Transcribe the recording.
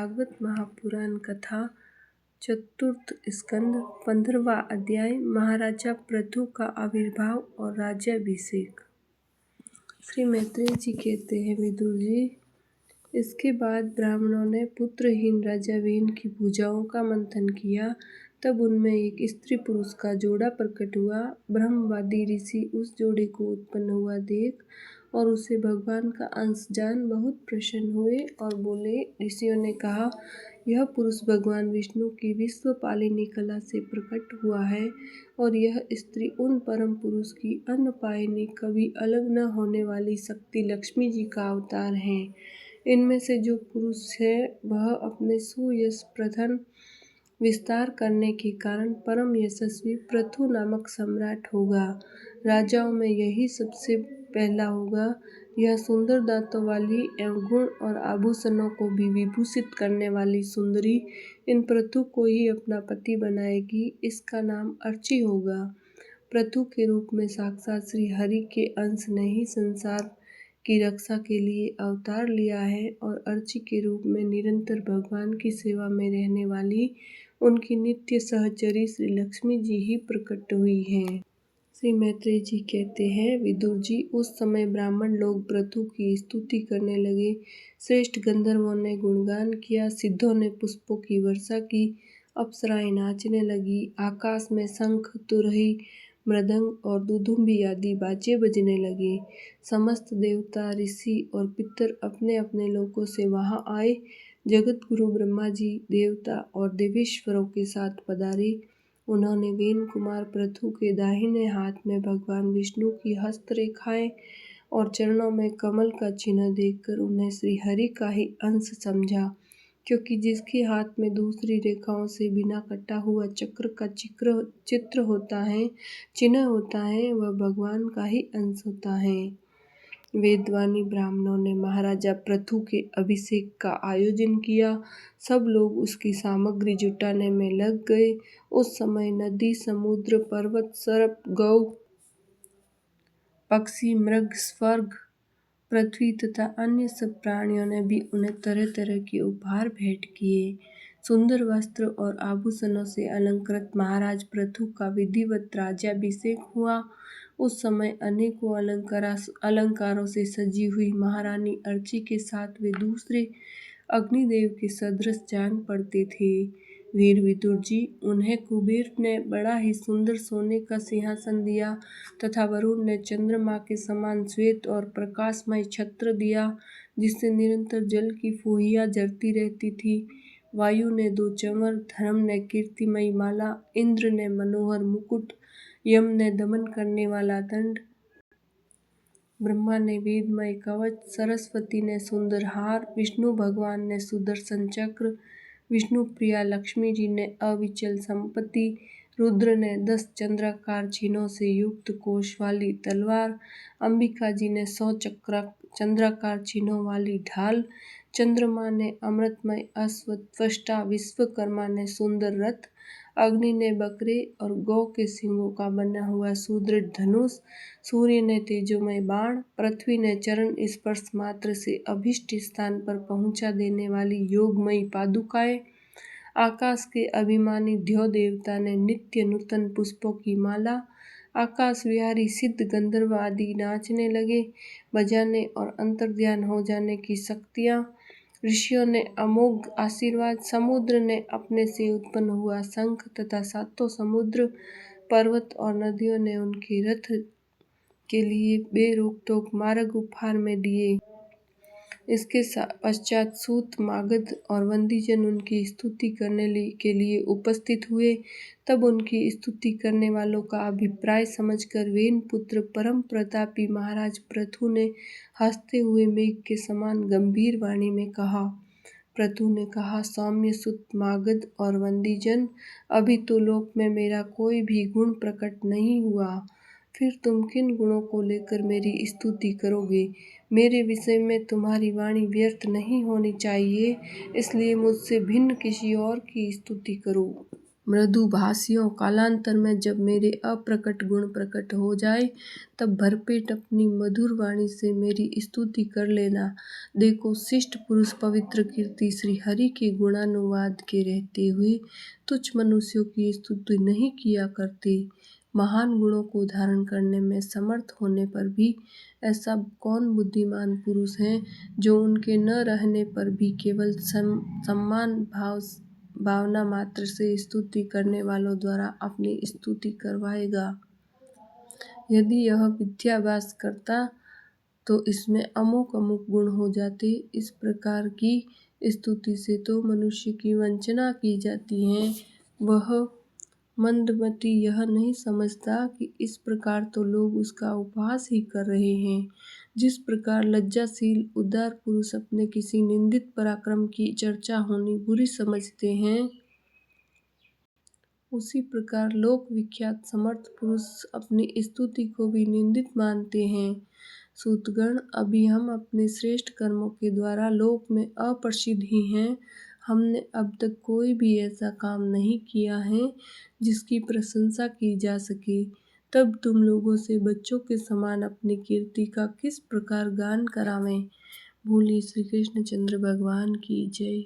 भागवत महापुराण कथा चतुर्थ स्कंद 15वां अध्याय महाराजा पृथु का आविर्भाव और राज्याभिषेक। श्री मैत्रेय जी कहते हैं, विदुर जी, इसके बाद ब्राह्मणों ने पुत्रहीन राजा वेन की भुजाओं का मंथन किया। तब उनमें एक स्त्री पुरुष का जोड़ा प्रकट हुआ। ब्रह्मवादी ऋषि उस जोड़े को उत्पन्न हुआ देख और उसे भगवान का अंश जान बहुत प्रसन्न हुए और बोले। ऋषियों ने कहा, यह पुरुष भगवान विष्णु की विश्व पालिनी कला से प्रकट हुआ है और यह स्त्री उन परम पुरुष की अन्नपायिनी कभी अलग न होने वाली शक्ति लक्ष्मी जी का अवतार है। इनमें से जो पुरुष है वह अपने सुयश प्रधन विस्तार करने के कारण परम यशस्वी पृथु नामक सम्राट होगा। राजाओं में यही सबसे पहला होगा। यह सुंदर दांतों वाली एवं गुण और आभूषणों को भी विभूषित करने वाली सुंदरी इन पृथु को ही अपना पति बनाएगी। इसका नाम अर्ची होगा। पृथु के रूप में साक्षात श्री हरि के अंश ने ही संसार की रक्षा के लिए अवतार लिया है और अर्ची के रूप में निरंतर भगवान की सेवा में रहने वाली उनकी नित्य सहचरी श्री लक्ष्मी जी ही प्रकट हुई हैं। श्री मैत्रेय जी कहते हैं, विदुर जी, उस समय ब्राह्मण लोग पृथु की स्तुति करने लगे। श्रेष्ठ गंधर्वों ने गुणगान किया, सिद्धों ने पुष्पों की वर्षा की, अप्सराएं नाचने लगी, आकाश में शंख, तुरही, मृदंग और दुदुम्बी आदि बाजे बजने लगे। समस्त देवता, ऋषि और पितर अपने अपने लोकों से वहां आए। जगत गुरु ब्रह्मा जी देवता और देवेश्वरों के साथ पधारे। उन्होंने वेन कुमार पृथु के दाहिने हाथ में भगवान विष्णु की हस्तरेखाएं और चरणों में कमल का चिन्ह देखकर उन्हें श्री हरि का ही अंश समझा, क्योंकि जिसके हाथ में दूसरी रेखाओं से बिना कटा हुआ चक्र का चित्र होता है, चिन्ह होता है, वह भगवान का ही अंश होता है। वेदवानी ब्राह्मणों ने महाराजा पृथु के अभिषेक का आयोजन किया। सब लोग उसकी सामग्री जुटाने में लग गए। उस समय नदी, समुद्र, पर्वत, सर्प, गौ, पक्षी, मृग, स्वर्ग, पृथ्वी तथा अन्य सब प्राणियों ने भी उन्हें तरह तरह के उपहार भेंट किए। सुंदर वस्त्र और आभूषणों से अलंकृत महाराज पृथु का विधिवत राज्याभिषेक हुआ। उस समय अनेकों अलंकारों से सजी हुई महारानी अर्ची के साथ वे दूसरे अग्निदेव के सदृश जान पड़ते थे। वीर विदुर जी, उन्हें कुबेर ने बड़ा ही सुंदर सोने का सिंहासन दिया तथा वरुण ने चंद्रमा के समान श्वेत और प्रकाशमय छत्र दिया, जिससे निरंतर जल की फुहियां झरती रहती थी। वायु ने 2 चंवर, धर्म ने कीर्तिमयी माला, इंद्र ने मनोहर मुकुट, यम ने दमन करने वाला दंड, ब्रह्मा ने वेदमय कवच, सरस्वती ने सुंदर हार, विष्णु भगवान ने सुदर्शन चक्र, विष्णु प्रिया लक्ष्मी जी ने अविचल संपत्ति, रुद्र ने 10 चंद्राकार चिन्हों से युक्त कोश वाली तलवार, अंबिका जी ने 100 चंद्राकार चिन्हों वाली ढाल, चंद्रमा ने अमृतमय अश्व, त्वष्टा विश्वकर्मा ने सुंदर रथ, अग्नि ने बकरे और गौ के सिंगों का बना हुआ सुदृढ़ धनुष, सूर्य ने तेजोमय बाण, पृथ्वी ने चरण स्पर्श मात्र से अभीष्ट स्थान पर पहुंचा देने वाली योगमयी पादुकाएं, आकाश के अभिमानी ध्यो देवता ने नित्य नूतन पुष्पों की माला, आकाश विहारी सिद्ध गंधर्व आदि नाचने लगे, बजाने और अंतर्ध्यान हो जाने की शक्तियां, ऋषियों ने अमोघ आशीर्वाद, समुद्र ने अपने से उत्पन्न हुआ शंख तथा 7 समुद्र, पर्वत और नदियों ने उनके रथ के लिए बेरोक टोक मार्ग उपहार में दिए। इसके पश्चात सूत, मागध और वंदीजन उनकी स्तुति करने के लिए उपस्थित हुए। तब उनकी स्तुति करने वालों का अभिप्राय समझकर वेन पुत्र परम प्रतापी महाराज पृथु ने हंसते हुए मेघ के समान गंभीर वाणी में कहा। पृथु ने कहा, सौम्य सुत, मागध और वंदीजन, अभी तो लोक में मेरा कोई भी गुण प्रकट नहीं हुआ, फिर तुम किन गुणों को लेकर मेरी स्तुति करोगे। मेरे विषय में तुम्हारी वाणी व्यर्थ नहीं होनी चाहिए, इसलिए मुझसे भिन्न किसी और की स्तुति करो। मृदुभाषियों, कालांतर में जब मेरे अप्रकट गुण प्रकट हो जाए, तब भरपेट अपनी मधुर वाणी से मेरी स्तुति कर लेना। देखो, शिष्ट पुरुष पवित्र कीर्ति श्री हरि के गुणानुवाद के रहते हुए तुच्छ मनुष्यों की स्तुति नहीं किया करते। महान गुणों को धारण करने में समर्थ होने पर भी ऐसा कौन बुद्धिमान पुरुष है जो उनके न रहने पर भी केवल सम्मान भावना मात्र से स्तुति करने वालों द्वारा अपनी स्तुति करवाएगा। यदि यह विद्याभ्यास करता तो इसमें अमुक अमुक गुण हो जाते। इस प्रकार की स्तुति से तो मनुष्य की वंचना की जाती है। वह मंदमती यह नहीं समझता कि इस प्रकार तो लोग उसका उपहास ही कर रहे हैं। जिस प्रकार लज्जाशील उदार पुरुष अपने किसी निंदित पराक्रम की चर्चा होनी बुरी समझते हैं, उसी प्रकार लोक विख्यात समर्थ पुरुष अपनी स्तुति को भी निंदित मानते हैं। सूतगण, अभी हम अपने श्रेष्ठ कर्मों के द्वारा लोक में अप्रसिद्ध ही हैं। हमने अब तक कोई भी ऐसा काम नहीं किया है जिसकी प्रशंसा की जा सके। तब तुम लोगों से बच्चों के समान अपनी कीर्ति का किस प्रकार गान करावें। बोलिए श्री कृष्णचंद्र भगवान की जय।